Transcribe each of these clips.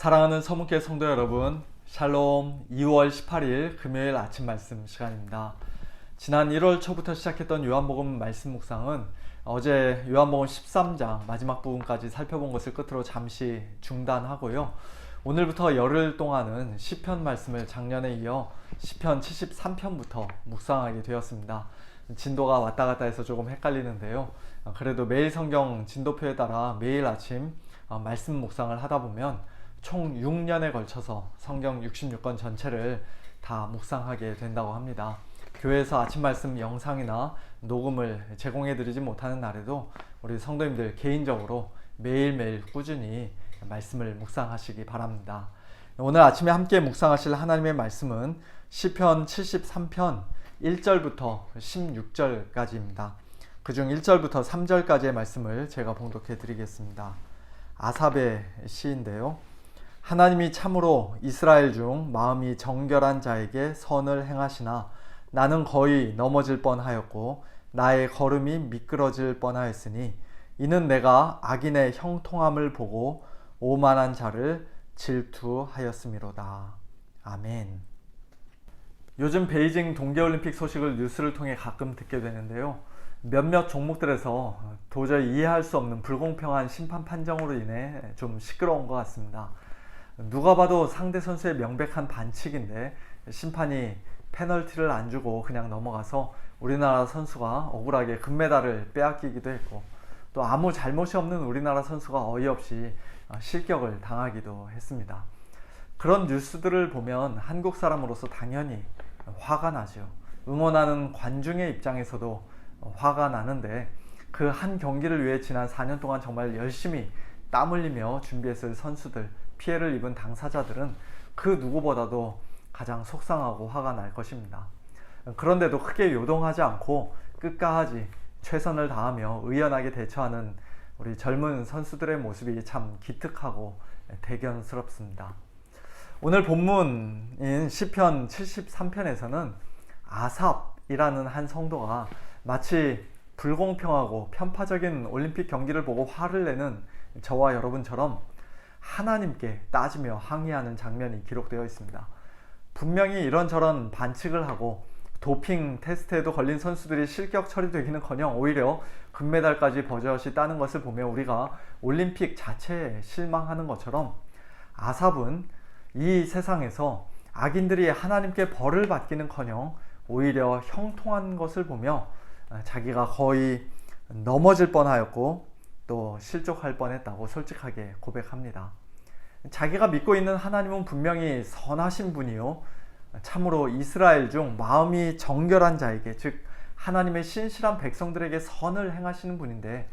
사랑하는 서문교회 성도 여러분, 샬롬. 2월 18일 금요일 아침 말씀 시간입니다. 지난 1월 초부터 시작했던 요한복음 말씀 묵상은 어제 요한복음 13장 마지막 부분까지 살펴본 것을 끝으로 잠시 중단하고요. 오늘부터 열흘 동안은 시편 말씀을 작년에 이어 시편 73편부터 묵상하게 되었습니다. 진도가 왔다 갔다 해서 조금 헷갈리는데요. 그래도 매일 성경 진도표에 따라 매일 아침 말씀 묵상을 하다 보면 총 6년에 걸쳐서 성경 66권 전체를 다 묵상하게 된다고 합니다. 교회에서 아침 말씀 영상이나 녹음을 제공해드리지 못하는 날에도 우리 성도님들 개인적으로 매일매일 꾸준히 말씀을 묵상하시기 바랍니다. 오늘 아침에 함께 묵상하실 하나님의 말씀은 시편 73편 1절부터 16절까지입니다. 그중 1절부터 3절까지의 말씀을 제가 봉독해 드리겠습니다. 아삽의 시인데요. 하나님이 참으로 이스라엘 중 마음이 정결한 자에게 선을 행하시나 나는 거의 넘어질 뻔하였고 나의 걸음이 미끄러질 뻔하였으니 이는 내가 악인의 형통함을 보고 오만한 자를 질투하였음이로다. 아멘. 요즘 베이징 동계올림픽 소식을 뉴스를 통해 가끔 듣게 되는데요. 몇몇 종목들에서 도저히 이해할 수 없는 불공평한 심판 판정으로 인해 좀 시끄러운 것 같습니다. 누가 봐도 상대 선수의 명백한 반칙인데 심판이 페널티를 안 주고 그냥 넘어가서 우리나라 선수가 억울하게 금메달을 빼앗기기도 했고, 또 아무 잘못이 없는 우리나라 선수가 어이없이 실격을 당하기도 했습니다. 그런 뉴스들을 보면 한국 사람으로서 당연히 화가 나죠. 응원하는 관중의 입장에서도 화가 나는데, 그 한 경기를 위해 지난 4년 동안 정말 열심히 땀 흘리며 준비했을 선수들, 피해를 입은 당사자들은 그 누구보다도 가장 속상하고 화가 날 것입니다. 그런데도 크게 요동하지 않고 끝까지 최선을 다하며 의연하게 대처하는 우리 젊은 선수들의 모습이 참 기특하고 대견스럽습니다. 오늘 본문인 시편 73편에서는 아삽이라는 한 성도가 마치 불공평하고 편파적인 올림픽 경기를 보고 화를 내는 저와 여러분처럼 하나님께 따지며 항의하는 장면이 기록되어 있습니다. 분명히 이런저런 반칙을 하고 도핑 테스트에도 걸린 선수들이 실격 처리되기는커녕 오히려 금메달까지 버젓이 따는 것을 보며 우리가 올림픽 자체에 실망하는 것처럼, 아삽은 이 세상에서 악인들이 하나님께 벌을 받기는커녕 오히려 형통한 것을 보며 자기가 거의 넘어질 뻔하였고 또 실족할 뻔했다고 솔직하게 고백합니다. 자기가 믿고 있는 하나님은 분명히 선하신 분이요, 참으로 이스라엘 중 마음이 정결한 자에게, 즉 하나님의 신실한 백성들에게 선을 행하시는 분인데,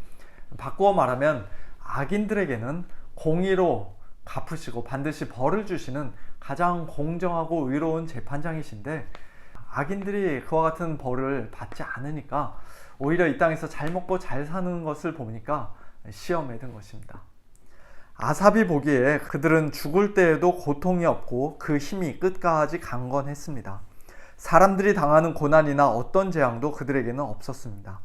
바꾸어 말하면 악인들에게는 공의로 갚으시고 반드시 벌을 주시는 가장 공정하고 의로운 재판장이신데, 악인들이 그와 같은 벌을 받지 않으니까 오히려 이 땅에서 잘 먹고 잘 사는 것을 보니까 시험에 든 것입니다. 아삽이 보기에 그들은 죽을 때에도 고통이 없고 그 힘이 끝까지 강건했습니다. 사람들이 당하는 고난이나 어떤 재앙도 그들에게는 없었습니다.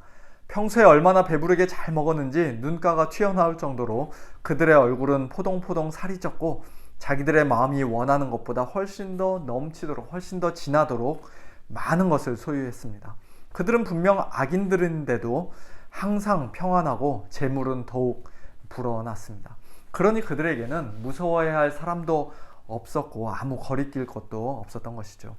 평소에 얼마나 배부르게 잘 먹었는지 눈가가 튀어나올 정도로 그들의 얼굴은 포동포동 살이 쪘고 자기들의 마음이 원하는 것보다 훨씬 더 넘치도록, 훨씬 더 진하도록 많은 것을 소유했습니다. 그들은 분명 악인들인데도 항상 평안하고 재물은 더욱 불어났습니다. 그러니 그들에게는 무서워해야 할 사람도 없었고 아무 거리낄 것도 없었던 것이죠.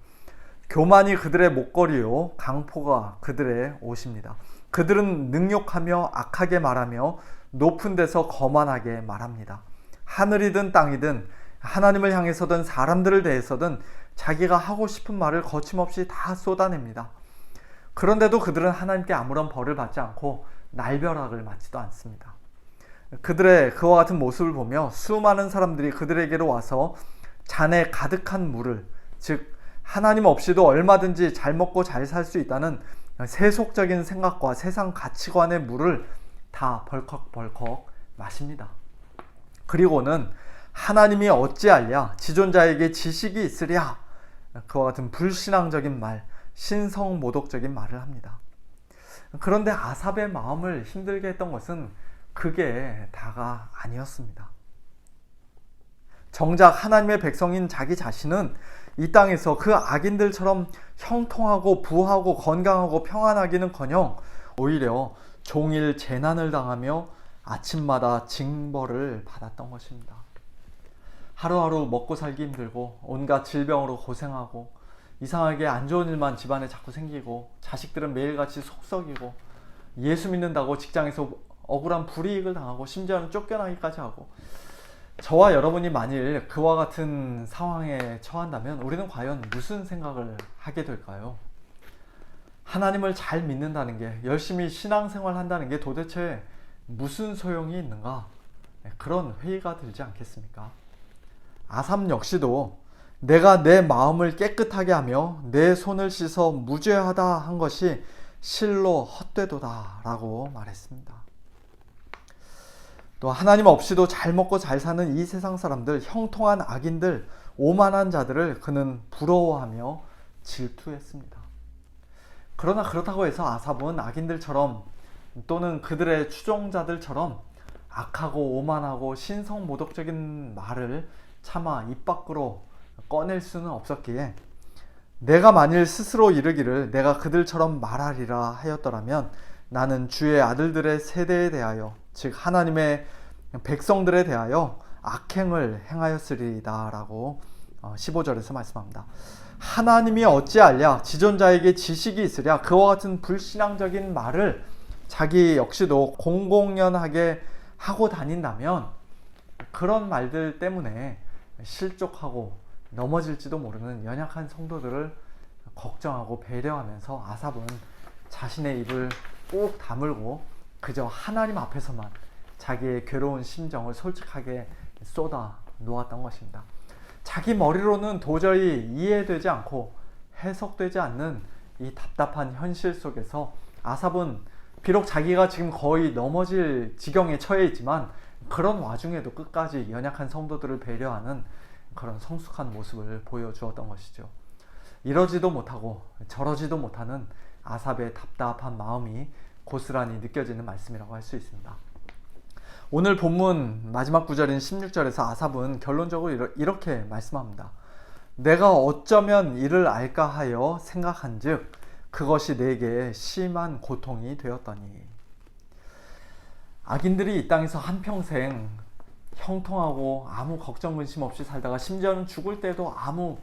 교만이 그들의 목걸이요, 강포가 그들의 옷입니다. 그들은 능욕하며 악하게 말하며 높은 데서 거만하게 말합니다. 하늘이든 땅이든 하나님을 향해서든 사람들을 대해서든 자기가 하고 싶은 말을 거침없이 다 쏟아냅니다. 그런데도 그들은 하나님께 아무런 벌을 받지 않고 날벼락을 맞지도 않습니다. 그들의 그와 같은 모습을 보며 수많은 사람들이 그들에게로 와서 잔에 가득한 물을, 즉 하나님 없이도 얼마든지 잘 먹고 잘 살 수 있다는 세속적인 생각과 세상 가치관의 물을 다 벌컥벌컥 마십니다. 그리고는 하나님이 어찌하랴, 지존자에게 지식이 있으랴, 그와 같은 불신앙적인 말, 신성모독적인 말을 합니다. 그런데 아삽의 마음을 힘들게 했던 것은 그게 다가 아니었습니다. 정작 하나님의 백성인 자기 자신은 이 땅에서 그 악인들처럼 형통하고 부하고 건강하고 평안하기는커녕 오히려 종일 재난을 당하며 아침마다 징벌을 받았던 것입니다. 하루하루 먹고 살기 힘들고 온갖 질병으로 고생하고 이상하게 안 좋은 일만 집안에 자꾸 생기고 자식들은 매일같이 속썩이고 예수 믿는다고 직장에서 억울한 불이익을 당하고 심지어는 쫓겨나기까지 하고, 저와 여러분이 만일 그와 같은 상황에 처한다면 우리는 과연 무슨 생각을 하게 될까요? 하나님을 잘 믿는다는 게, 열심히 신앙생활 한다는 게 도대체 무슨 소용이 있는가? 그런 회의가 들지 않겠습니까? 아삽 역시도 내가 내 마음을 깨끗하게 하며 내 손을 씻어 무죄하다 한 것이 실로 헛되도다 라고 말했습니다. 또 하나님 없이도 잘 먹고 잘 사는 이 세상 사람들, 형통한 악인들, 오만한 자들을 그는 부러워하며 질투했습니다. 그러나 그렇다고 해서 아삽은 악인들처럼 또는 그들의 추종자들처럼 악하고 오만하고 신성모독적인 말을 차마 입 밖으로 꺼낼 수는 없었기에, 내가 만일 스스로 이르기를 내가 그들처럼 말하리라 하였더라면 나는 주의 아들들의 세대에 대하여, 즉 하나님의 백성들에 대하여 악행을 행하였으리이다 라고 15절에서 말씀합니다. 하나님이 어찌 알랴, 지존자에게 지식이 있으랴, 그와 같은 불신앙적인 말을 자기 역시도 공공연하게 하고 다닌다면 그런 말들 때문에 실족하고 넘어질지도 모르는 연약한 성도들을 걱정하고 배려하면서 아삽은 자신의 입을 꼭 다물고 그저 하나님 앞에서만 자기의 괴로운 심정을 솔직하게 쏟아 놓았던 것입니다. 자기 머리로는 도저히 이해되지 않고 해석되지 않는 이 답답한 현실 속에서 아삽은 비록 자기가 지금 거의 넘어질 지경에 처해 있지만 그런 와중에도 끝까지 연약한 성도들을 배려하는 그런 성숙한 모습을 보여주었던 것이죠. 이러지도 못하고 저러지도 못하는 아삽의 답답한 마음이 고스란히 느껴지는 말씀이라고 할 수 있습니다. 오늘 본문 마지막 구절인 16절에서 아삽은 결론적으로 이렇게 말씀합니다. 내가 어쩌면 이를 알까 하여 생각한즉 그것이 내게 심한 고통이 되었더니. 악인들이 이 땅에서 한평생 형통하고 아무 걱정 근심 없이 살다가 심지어는 죽을 때도 아무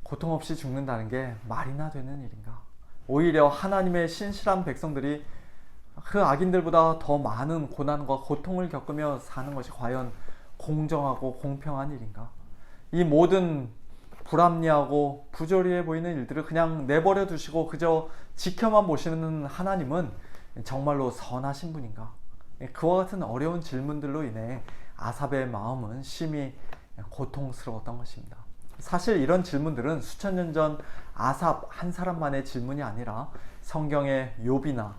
고통 없이 죽는다는 게 말이나 되는 일인가? 오히려 하나님의 신실한 백성들이 그 악인들보다 더 많은 고난과 고통을 겪으며 사는 것이 과연 공정하고 공평한 일인가? 이 모든 불합리하고 부조리해 보이는 일들을 그냥 내버려 두시고 그저 지켜만 보시는 하나님은 정말로 선하신 분인가? 그와 같은 어려운 질문들로 인해 아삽의 마음은 심히 고통스러웠던 것입니다. 사실 이런 질문들은 수천 년 전 아삽 한 사람만의 질문이 아니라 성경의 욥이나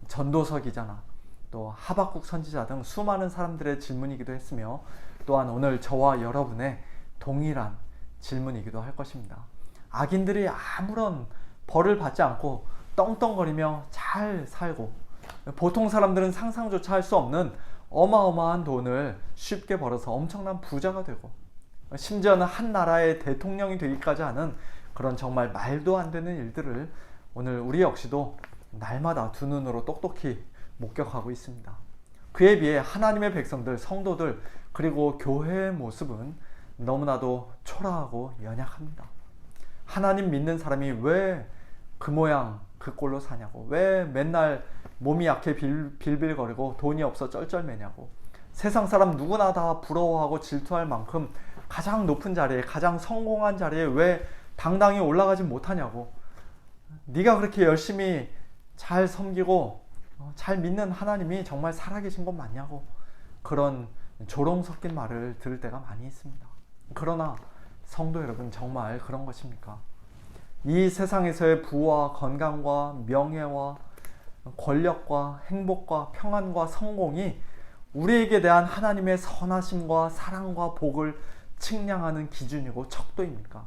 전도서 기자나 또 하박국 선지자 등 수많은 사람들의 질문이기도 했으며, 또한 오늘 저와 여러분의 동일한 질문이기도 할 것입니다. 악인들이 아무런 벌을 받지 않고 떵떵거리며 잘 살고 보통 사람들은 상상조차 할 수 없는 어마어마한 돈을 쉽게 벌어서 엄청난 부자가 되고 심지어는 한 나라의 대통령이 되기까지 하는 그런 정말 말도 안 되는 일들을 오늘 우리 역시도 날마다 두 눈으로 똑똑히 목격하고 있습니다. 그에 비해 하나님의 백성들, 성도들, 그리고 교회의 모습은 너무나도 초라하고 연약합니다. 하나님 믿는 사람이 왜 그 모양 그 꼴로 사냐고, 왜 맨날 몸이 약해 빌빌거리고 돈이 없어 쩔쩔매냐고, 세상 사람 누구나 다 부러워하고 질투할 만큼 가장 높은 자리에, 가장 성공한 자리에 왜 당당히 올라가지 못하냐고, 네가 그렇게 열심히 잘 섬기고 잘 믿는 하나님이 정말 살아계신 것 맞냐고, 그런 조롱 섞인 말을 들을 때가 많이 있습니다. 그러나 성도 여러분, 정말 그런 것입니까? 이 세상에서의 부와 건강과 명예와 권력과 행복과 평안과 성공이 우리에게 대한 하나님의 선하심과 사랑과 복을 측량하는 기준이고 척도입니까?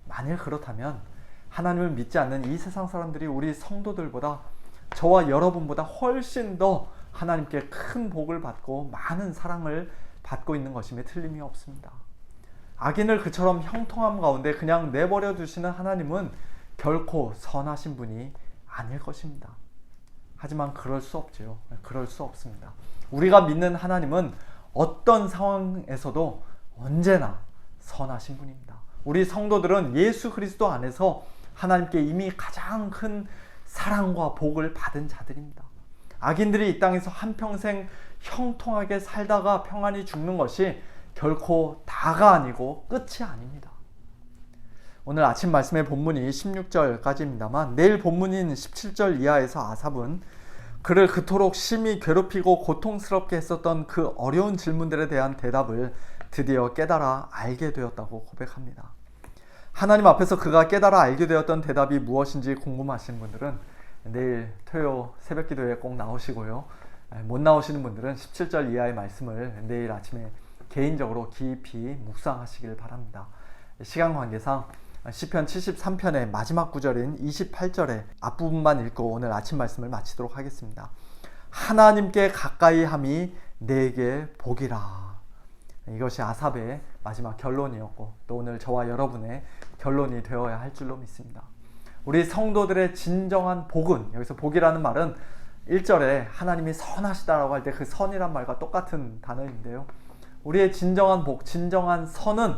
만일 그렇다면 하나님을 믿지 않는 이 세상 사람들이 우리 성도들보다, 저와 여러분보다 훨씬 더 하나님께 큰 복을 받고 많은 사랑을 받고 있는 것임에 틀림이 없습니다. 악인을 그처럼 형통함 가운데 그냥 내버려 두시는 하나님은 결코 선하신 분이 아닐 것입니다. 하지만 그럴 수 없지요. 그럴 수 없습니다. 우리가 믿는 하나님은 어떤 상황에서도 언제나 선하신 분입니다. 우리 성도들은 예수 그리스도 안에서 하나님께 이미 가장 큰 사랑과 복을 받은 자들입니다. 악인들이 이 땅에서 한평생 형통하게 살다가 평안히 죽는 것이 결코 다가 아니고 끝이 아닙니다. 오늘 아침 말씀의 본문이 16절까지입니다만 내일 본문인 17절 이하에서 아삽은 그를 그토록 심히 괴롭히고 고통스럽게 했었던 그 어려운 질문들에 대한 대답을 드디어 깨달아 알게 되었다고 고백합니다. 하나님 앞에서 그가 깨달아 알게 되었던 대답이 무엇인지 궁금하신 분들은 내일 토요 새벽 기도에 꼭 나오시고요. 못 나오시는 분들은 17절 이하의 말씀을 내일 아침에 개인적으로 깊이 묵상하시길 바랍니다. 시간 관계상 시편 73편의 마지막 구절인 28절의 앞부분만 읽고 오늘 아침 말씀을 마치도록 하겠습니다. 하나님께 가까이 함이 내게 복이라. 이것이 아삽의 마지막 결론이었고 또 오늘 저와 여러분의 결론이 되어야 할 줄로 믿습니다. 우리 성도들의 진정한 복은, 여기서 복이라는 말은 1절에 하나님이 선하시다라고 할 때 그 선이란 말과 똑같은 단어인데요. 우리의 진정한 복, 진정한 선은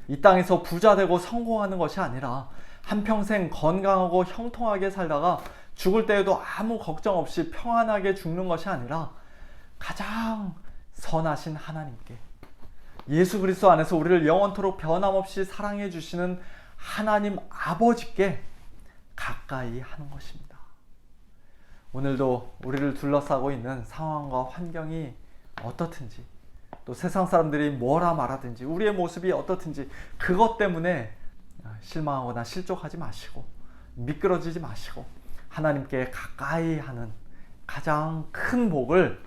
이 땅에서 부자되고 성공하는 것이 아니라 한평생 건강하고 형통하게 살다가 죽을 때에도 아무 걱정 없이 평안하게 죽는 것이 아니라 가장 선하신 하나님께, 예수 그리스도 안에서 우리를 영원토록 변함없이 사랑해 주시는 하나님 아버지께 가까이 하는 것입니다. 오늘도 우리를 둘러싸고 있는 상황과 환경이 어떻든지, 또 세상 사람들이 뭐라 말하든지, 우리의 모습이 어떻든지 그것 때문에 실망하거나 실족하지 마시고 미끄러지지 마시고 하나님께 가까이 하는 가장 큰 복을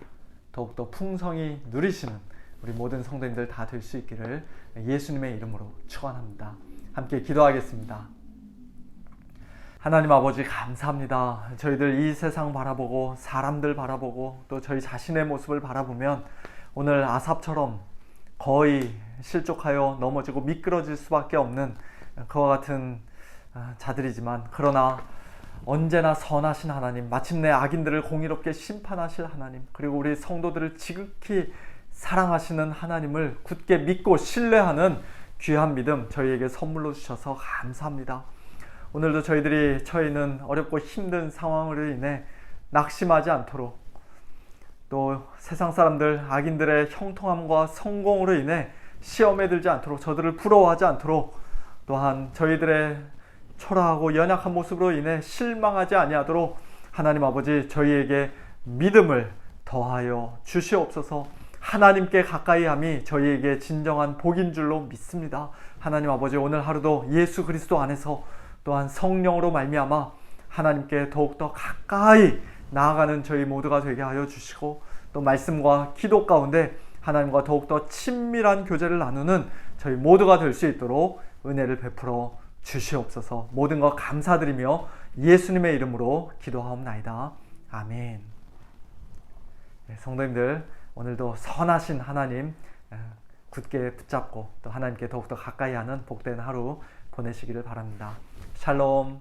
더욱더 풍성히 누리시는 우리 모든 성도님들 다 될 수 있기를 예수님의 이름으로 축원합니다. 함께 기도하겠습니다. 하나님 아버지 감사합니다. 저희들 이 세상 바라보고 사람들 바라보고 또 저희 자신의 모습을 바라보면 오늘 아삽처럼 거의 실족하여 넘어지고 미끄러질 수밖에 없는 그와 같은 자들이지만, 그러나 언제나 선하신 하나님, 마침내 악인들을 공의롭게 심판하실 하나님, 그리고 우리 성도들을 지극히 사랑하시는 하나님을 굳게 믿고 신뢰하는 귀한 믿음 저희에게 선물로 주셔서 감사합니다. 오늘도 저희들이 처해 있는 어렵고 힘든 상황으로 인해 낙심하지 않도록, 또 세상 사람들, 악인들의 형통함과 성공으로 인해 시험에 들지 않도록, 저들을 부러워하지 않도록, 또한 저희들의 초라하고 연약한 모습으로 인해 실망하지 아니하도록 하나님 아버지 저희에게 믿음을 더하여 주시옵소서. 하나님께 가까이 함이 저희에게 진정한 복인 줄로 믿습니다. 하나님 아버지 오늘 하루도 예수 그리스도 안에서 또한 성령으로 말미암아 하나님께 더욱더 가까이 나아가는 저희 모두가 되게 하여 주시고, 또 말씀과 기도 가운데 하나님과 더욱더 친밀한 교제를 나누는 저희 모두가 될 수 있도록 은혜를 베풀어 주시옵소서. 모든 것 감사드리며 예수님의 이름으로 기도하옵나이다. 아멘. 성도님들, 오늘도 선하신 하나님 굳게 붙잡고 또 하나님께 더욱더 가까이 하는 복된 하루 보내시기를 바랍니다. 샬롬.